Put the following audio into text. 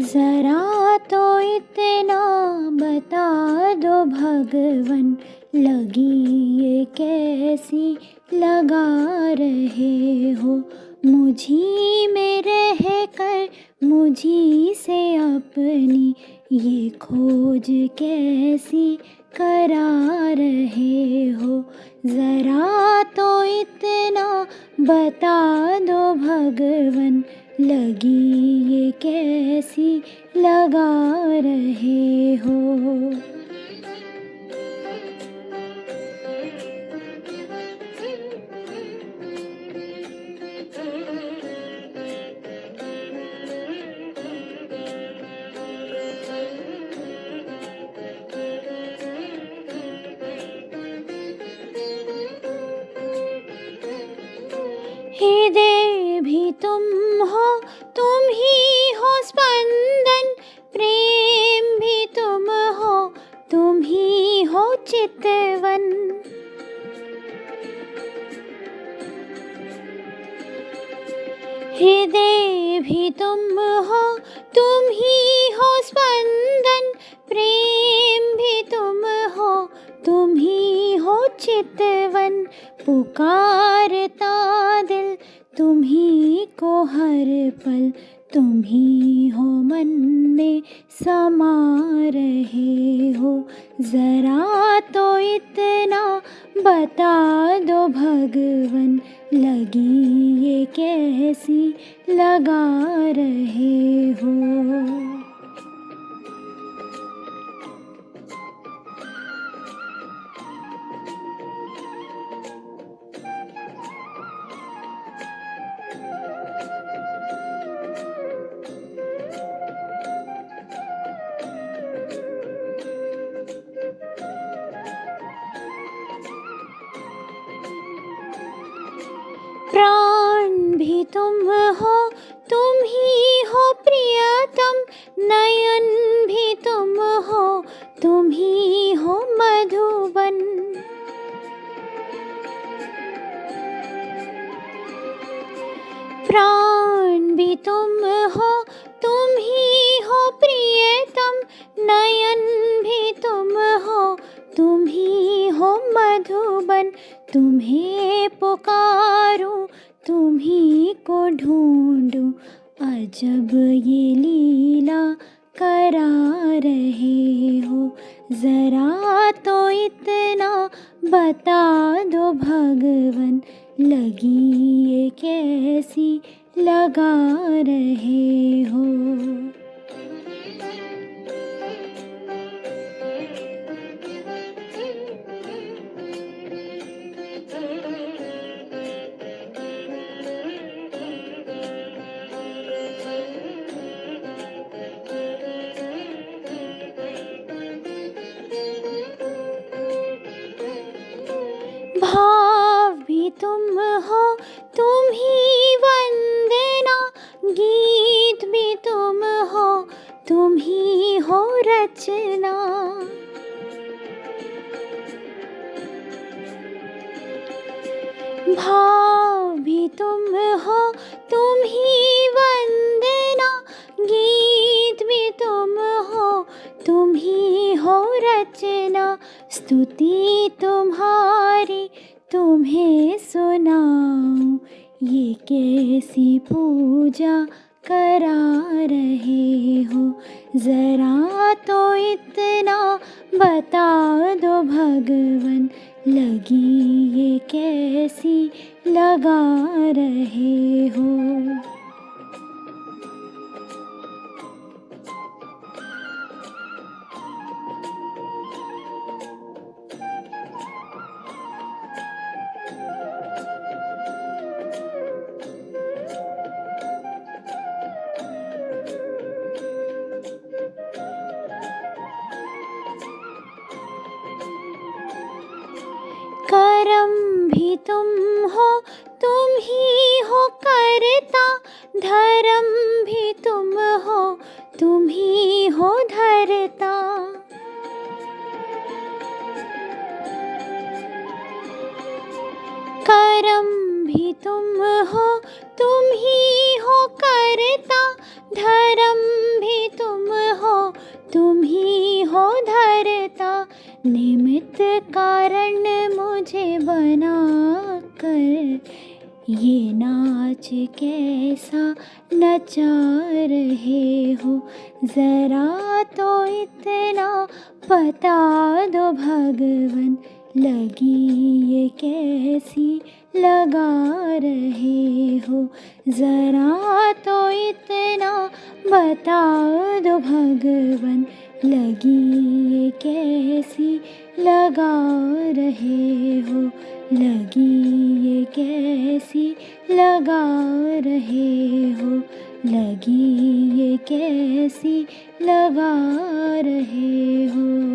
ज़रा तो इतना बता दो भगवन, लगी ये कैसी लगा रहे हो। मुझी में रह कर मुझी से अपनी ये खोज कैसी करा रहे हो। ज़रा तो इतना बता दो भगवन, लगी ये कैसी लगा रहे हो। हृदय भी तुम हो, तुम ही हो स्पंदन, प्रेम भी तुम हो, तुम ही हो चितवन। हृदय भी तुम हो, तुम ही हो स्पंदन, प्रेम भी तुम हो, तुम ही हो चितवन। पुकारता दिल तुम ही को हर पल, तुम ही हो मन में समा रहे हो। ज़रा तो इतना बता दो भगवन, लगी ये कैसी लगा रहे हो। प्राण भी तुम हो, तुम ही हो प्रियतम, नयन भी तुम हो, तुम ही हो मधुबन। प्राण भी तुम हो, तुम ही हो प्रियतम, नयन भी तुम हो, तुम ही हो मधुबन। तुम्हें पुकारूं, तुम्ही को ढूंढूं, अजब ये लीला करा रहे हो। ज़रा तो इतना बता दो भगवन, लगी ये कैसी लगा रहे हो। भाव भी तुम हो, तुम ही वंदना, गीत भी तुम हो, तुम ही हो रचना। भाव भी तुम हो, तुम ही वंदना, गीत भी तुम हो, तुम ही हो रचना। स्तुति तुम्हारी तुम्हें सुनाऊं, ये कैसी पूजा करा रहे हो, ज़रा तो इतना बता दो भगवन, लगी ये कैसी लगा रहे हो। करम भी तुम हो, तुम ही हो करता, धर्म भी तुम हो, तुम ही हो धरता। करम भी तुम हो, तुम ही हो करता, धर्म भी तुम हो, तुम ही हो धरता। निमित्त कारण मुझे बना कर, ये नाच कैसा नचा रहे हो, ज़रा तो इतना बता दो भगवन, लगी ये कैसी लगा रहे हो, ज़रा तो इतना बता दो भगवन, लगी ये कैसी लगा रहे हो, लगी ये कैसी लगा रहे हो, लगी ये कैसी लगा रहे हो।